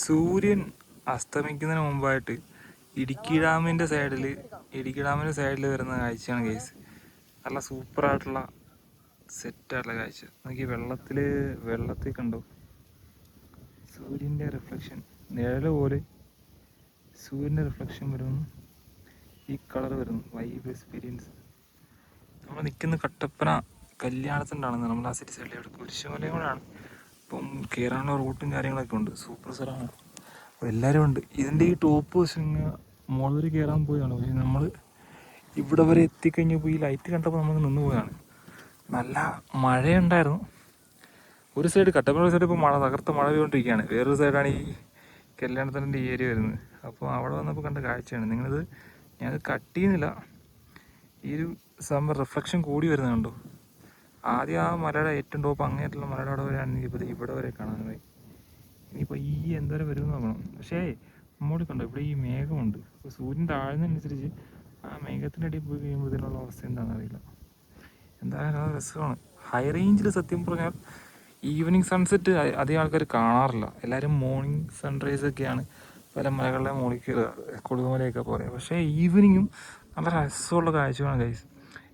സൂര്യൻ അസ്തമിക്കുന്നതിന് മുമ്പായിട്ട് ഇടുക്കി ഡാമിൻ്റെ സൈഡിൽ വരുന്ന കാഴ്ചയാണ് ഗൈസ്. നല്ല സൂപ്പറായിട്ടുള്ള സെറ്റായിട്ടുള്ള കാഴ്ച. നോക്കി വെള്ളത്തിൽ കണ്ടോ സൂര്യൻ്റെ റിഫ്ലക്ഷൻ, നിഴല് പോലെ സൂര്യൻ്റെ റിഫ്ലക്ഷൻ വരുന്നു, ഈ കളർ വരുന്നു. Vibe experience. നമ്മൾ നിൽക്കുന്ന കട്ടപ്പന കല്യാണത്തിൻ്റെയാണ്. നമ്മൾ ആ സിറ്റി സൈഡിൽ ഇവിടെ കുരിശുമലയും കൂടെയാണ്. ഇപ്പം കയറാനുള്ള റൂട്ടും കാര്യങ്ങളൊക്കെ ഉണ്ട്. സൂപ്പർ സ്ഥലമാണ്. അപ്പോൾ എല്ലാവരും ഉണ്ട്. ഇതിൻ്റെ ഈ ടോപ്പ് വശങ്ങ് മുകളിൽ വരെ കയറാൻ പോയതാണ്. പക്ഷേ നമ്മൾ ഇവിടെ വരെ എത്തിക്കഴിഞ്ഞപ്പോൾ ഈ ലൈറ്റ് കണ്ടപ്പോൾ നമ്മൾ നിന്ന് പോയതാണ്. നല്ല മഴയുണ്ടായിരുന്നു. ഒരു സൈഡ് കട്ടപ്പന സൈഡ് ഇപ്പോൾ തകർത്ത മഴ പെയ്തുകൊണ്ടിരിക്കുകയാണ്. വേറൊരു സൈഡാണ് ഈ കല്യാണത്തിൻ്റെ ഈ ഏരിയ വരുന്നത്. അപ്പോൾ അവിടെ വന്നപ്പോൾ കണ്ട കാഴ്ചയാണ്. ഞാനത് കട്ട് ചെയ്യുന്നില്ല. ഈ ഒരു സമ്മർ റിഫ്ലക്ഷൻ കൂടി വരുന്നുണ്ടോ. ആദ്യം ആ മലയുടെ ഏറ്റവും ടോപ്പ് അങ്ങേറ്റുള്ള മലയുടെ അവിടെ വരെയാണ് ഇപ്പോൾ ഇവിടെ വരെ കാണാനായി. ഇനിയിപ്പോൾ ഈ എന്തോരം വരുമെന്ന് നോക്കണം. പക്ഷേ നമ്മോട് കണ്ടോ ഇവിടെ ഈ മേഘമുണ്ട്. ഇപ്പോൾ സൂര്യൻ താഴ്ന്നതനുസരിച്ച് ആ മേഘത്തിൻ്റെ അടിയിൽ പോയി കഴിയുമ്പോൾ ഇതിനുള്ള അവസ്ഥ എന്താണെന്ന് അറിയില്ല. എന്തായാലും അത് രസമാണ്. ഹൈ റേഞ്ചിൽ സത്യം പറഞ്ഞാൽ ഈവനിങ് സൺസെറ്റ് അധികം ആൾക്കാർ കാണാറില്ല. എല്ലാവരും മോർണിംഗ് സൺറൈസ് ഒക്കെയാണ് പല മലകളിലെ മുകളിൽ കയറുക, കൊടുകുമലയൊക്കെ പോലെ. പക്ഷേ ഈവനിങ്ങും നല്ല രസമുള്ള കാഴ്ചകളാണ് ഗൈസ്.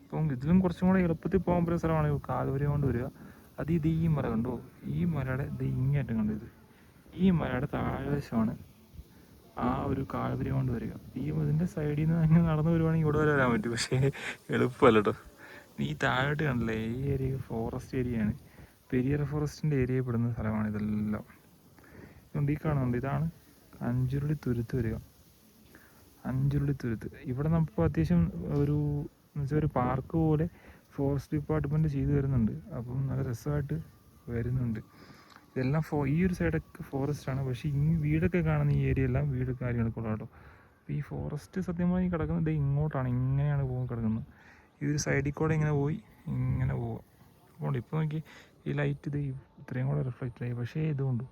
ഇപ്പം ഇതിലും കുറച്ചും കൂടെ എളുപ്പത്തിൽ പോകാൻ പറ്റുന്ന സ്ഥലമാണ് കാൽവരി കൊണ്ട് വരിക. അത് ഈ മല കണ്ടോ, ഈ മലയുടെ ഇങ്ങേറ്റം കണ്ടോ, ഈ മലയുടെ താഴ്വശമാണ് ആ ഒരു കാൽവരി കൊണ്ട് വരിക. ഇതിൻ്റെ സൈഡിൽ നിന്ന് അങ്ങനെ നടന്നു വരുവാണെങ്കിൽ ഇവിടെ വരെ വരാൻ പറ്റും. പക്ഷേ എളുപ്പമല്ല കേട്ടോ. ഈ താഴോട്ട് കണ്ടില്ലേ, ഈ ഏരിയ ഫോറസ്റ്റ് ഏരിയയാണ്. പെരിയർ ഫോറസ്റ്റിൻ്റെ ഏരിയയിൽ പെടുന്ന സ്ഥലമാണ് ഇതെല്ലാം. ഇതുകൊണ്ട് ഈ കാണുന്നുണ്ട്, ഇതാണ് അഞ്ചുരുളി തുരുത്ത് വരിക. അഞ്ചുരുളി തുരുത്ത് ഇവിടെ നമുക്ക് അത്യാവശ്യം ഒരു പാർക്ക് പോലെ ഫോറസ്റ്റ് ഡിപ്പാർട്ട്മെൻറ്റ് ചെയ്തു തരുന്നുണ്ട്. അപ്പം നല്ല രസമായിട്ട് വരുന്നുണ്ട്. ഇതെല്ലാം ഈ ഒരു സൈഡൊക്കെ ഫോറസ്റ്റാണ്. പക്ഷേ ഈ വീടൊക്കെ കാണുന്ന ഈ ഏരിയ എല്ലാം വീട് കാര്യങ്ങളൊക്കെ ഉള്ള കേട്ടോ. അപ്പോൾ ഈ ഫോറസ്റ്റ് സത്യം പറഞ്ഞാൽ കിടക്കുന്നത് ഇങ്ങോട്ടാണ്, ഇങ്ങനെയാണ് കിടക്കുന്നത്. ഈ ഒരു സൈഡിൽ കൂടെ ഇങ്ങനെ പോവുക. അതുകൊണ്ട് ഇപ്പോൾ നോക്കി ഈ ലൈറ്റ് ഇത്രയും കൂടെ റിഫ്ലക്റ്റ് ആയി. പക്ഷേ ഇതുകൊണ്ട്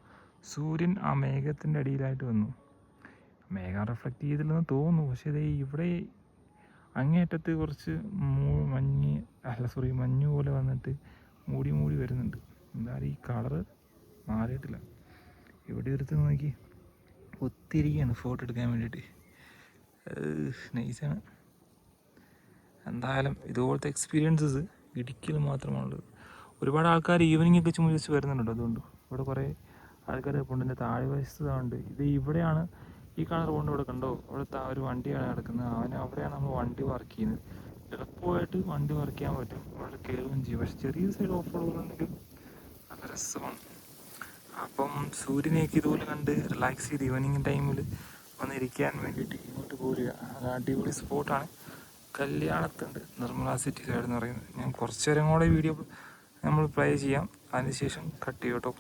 സൂര്യൻ ആ മേഘത്തിൻ്റെ അടിയിലായിട്ട് വന്നു. മേഘം റിഫ്ലക്റ്റ് ചെയ്തില്ലെന്ന് തോന്നുന്നു. പക്ഷേ ഇവിടെ അങ്ങേയറ്റത്ത് കുറച്ച് മഞ്ഞ് പോലെ വന്നിട്ട് മൂടി വരുന്നുണ്ട്. എന്തായാലും ഈ കളറ് മാറിയിട്ടില്ല. ഇവിടെ എടുത്ത് നോക്കി ഒത്തിരിക്കുകയാണ് ഫോട്ടോ എടുക്കാൻ വേണ്ടിയിട്ട്. നൈസാണ്. എന്തായാലും ഇതുപോലത്തെ എക്സ്പീരിയൻസസ് ഇടുക്കിയിൽ മാത്രമാണുള്ളത്. ഒരുപാട് ആൾക്കാർ ഈവനിങ് ഒക്കെ ചുമ്മാ വരുന്നുണ്ട്. അതുകൊണ്ട് ഇവിടെ കുറേ ആൾക്കാർ ഇപ്പോൾ എൻ്റെ താഴെ വശത്തുണ്ട്. ഇവിടെയാണ് ഈ കളർ കൊണ്ട് ഇവിടെ കണ്ടോ, ഇവിടുത്തെ ഒരു വണ്ടിയാണ് കിടക്കുന്നത്. അവിടെയാണ് നമ്മൾ വണ്ടി പാർക്ക് ചെയ്യുന്നത്. എളുപ്പമായിട്ട് വണ്ടി പാർക്ക് ചെയ്യാൻ പറ്റും, അവിടെ കയറുകയും ചെയ്യും. പക്ഷെ ചെറിയ സൈഡ് ഓഫ് റോഡുണ്ടെങ്കിൽ നല്ല രസമാണ്. അപ്പം സൂര്യനെയൊക്കെ ഇതുപോലെ കണ്ട് റിലാക്സ് ചെയ്ത് ഈവനിങ് ടൈമിൽ വന്നിരിക്കാൻ വേണ്ടിയിട്ട് ഇങ്ങോട്ട് പോരുക. അത് അടിപൊളി സ്പോട്ടാണ്. കല്യാണത്തുണ്ട്, നിർമ്മല സിറ്റി സൈഡ് എന്ന് പറയുന്നത്. ഞാൻ കുറച്ച് നേരം കൂടെ വീഡിയോ നമ്മൾ പ്ലേ ചെയ്യാം, അതിനുശേഷം കട്ട് ചെയ്യും കേട്ടോ.